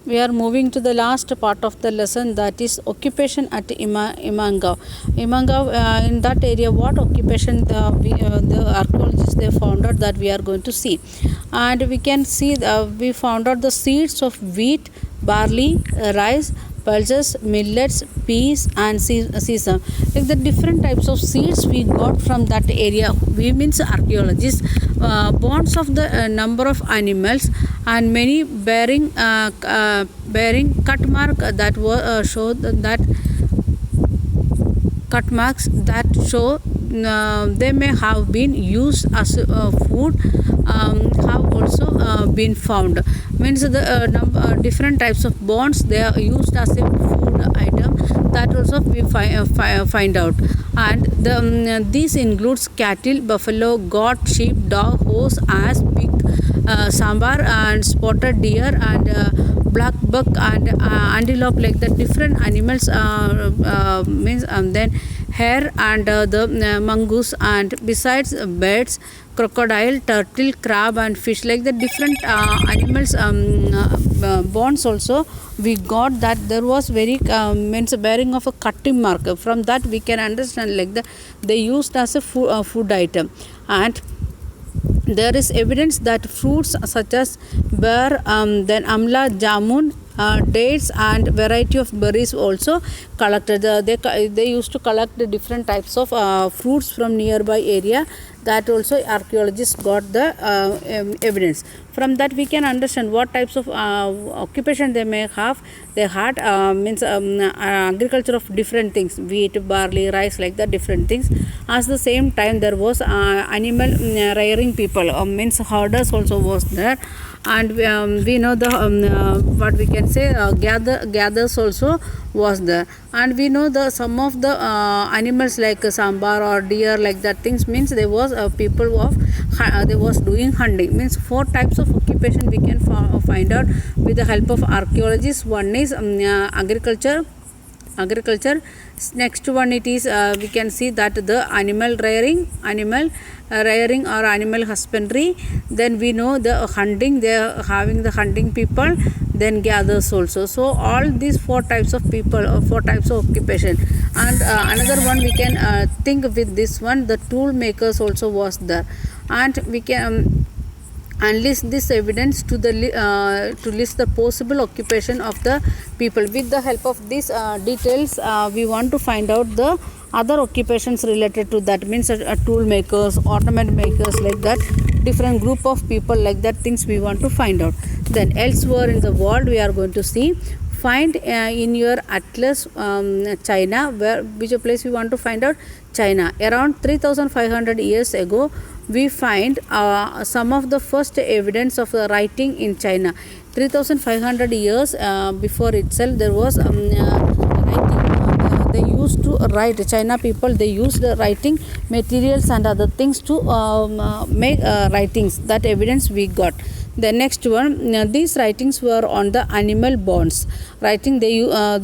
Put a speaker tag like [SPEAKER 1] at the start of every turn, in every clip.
[SPEAKER 1] We are moving to the last part of the lesson, that is occupation at Imangav. Imangav, in that area, what occupation the archaeologists they found out, that we are going to see. And we can see we found out the seeds of wheat, barley, rice, pulses, millets, peas, and sesame. Like the different types of seeds we got from that area. We means archaeologists, bones of the number of animals, and many bearing cut mark that were showed that cut marks that show they may have been used as food, have also been found. Means the different types of bones they are used as a food item, that also we find out. And these includes cattle, buffalo, goat, sheep, dog, horse, ass, pig, sambar, and spotted deer, and black buck, and antelope. Like the different animals means then hare, and the mongoose, and besides birds, crocodile, turtle, crab, and fish. Like the different animals bones also we got, that there was very means bearing of a cutting mark. From that we can understand like they used as a food item. And there is evidence that fruits such as bear, then amla, jamun, dates, and variety of berries also collected. They used to collect the different types of fruits from nearby area. That also archaeologists got the evidence. From that we can understand what types of occupation they may have. They had means agriculture of different things, wheat, barley, rice, like that different things. At the same time there was animal rearing people, means herders also was there. And we know the what we can say gathers also was there. And we know the some of the animals like sambar or deer, like that things, means there was people of they was doing hunting. Means four types of occupation we can find out with the help of archaeologists. One is agriculture. Next one it is we can see that the animal rearing or animal husbandry. Then we know the hunting, they are having the hunting people, then gathers also. So all these four types of people or four types of occupation. And another one we can think with this one, the tool makers also was there. And we can and list this evidence to list the possible occupation of the people. With the help of these details we want to find out the other occupations related to that. Means tool makers, ornament makers, like that different group of people, like that things we want to find out. Then elsewhere in the world we are going to see, find in your atlas China, which place we want to find out. China, around 3500 years ago we find some of the first evidence of writing in China. 3500 years before itself there was writing. They used to write. China people, they used the writing materials and other things to make writings. That evidence we got. The next one, these writings were on the animal bones. Writing they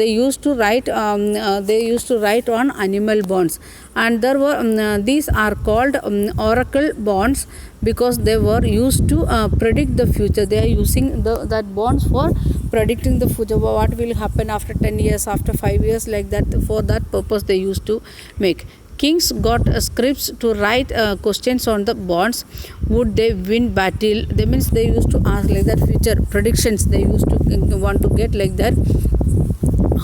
[SPEAKER 1] used to write on animal bones. And there were these are called oracle bones, because they were used to predict the future. They are using that bones for predicting the future, what will happen after 10 years, after 5 years, like that. For that purpose they used to make. Kings got scripts to write questions on the bonds. Would they win battle? That means they used to ask like that future predictions. They used to want to get like that.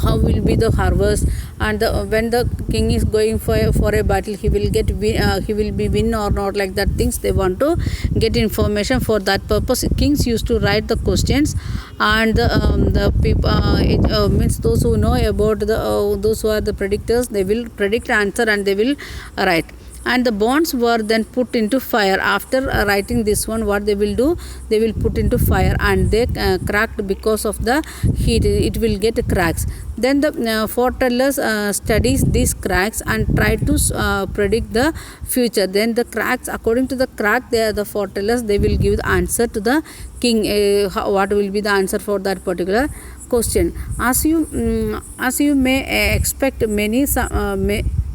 [SPEAKER 1] How will be the harvest, and when the king is going for a battle, he will be win or not, like that things they want to get information. For that purpose kings used to write the questions. And the people means those who know about those who are the predictors, they will predict answer and they will write. And the bonds were then put into fire. After writing this one, what they will do, they will put into fire, and they cracked because of the heat. It will get cracks. Then the foretellers studies these cracks and try to predict the future. Then the cracks, according to the crack, they are the foretellers, they will give the answer to the king. What will be the answer for that particular question. As you may expect,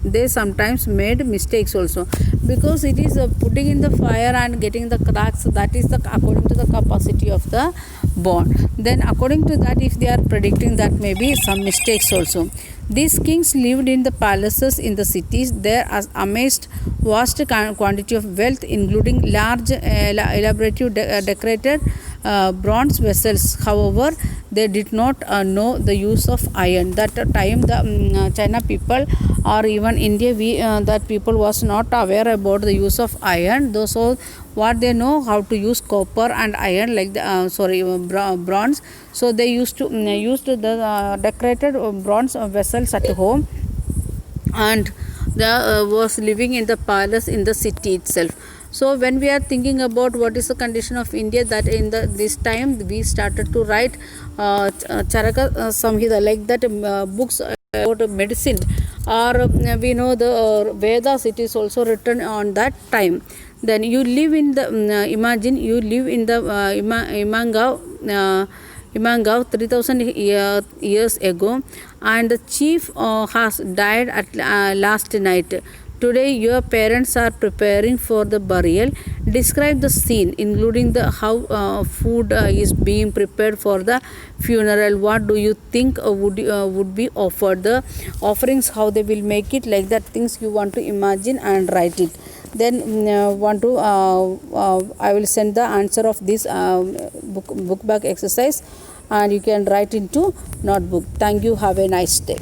[SPEAKER 1] they sometimes made mistakes also, because it is putting in the fire and getting the cracks. That is according to the capacity of the born. Then according to that, if they are predicting, that may be some mistakes also. These kings lived in the palaces in the cities. There as amassed vast quantity of wealth, including large elaborate decorated bronze vessels. However, they did not know the use of iron. That time the China people or even India, we that people was not aware about the use of iron. Those, so what they know, how to use copper and iron, like the bronze. So they used to used the decorated bronze vessels at home, and the was living in the palace in the city itself. So when we are thinking about what is the condition of India, that in the this time we started to write Charaka Samhita, like that books about medicine, or we know the Vedas, it is also written on that time. Then you live in the imagine you live in the Imangav 3000 years ago, and the chief has died at last night. Today your parents are preparing for the burial. Describe the scene, including the how food is being prepared for the funeral. What do you think would be offered? The offerings, how they will make it, like that things you want to imagine and write it. Then want to I will send the answer of this book back exercise, and you can write into notebook. Thank you. Have a nice day.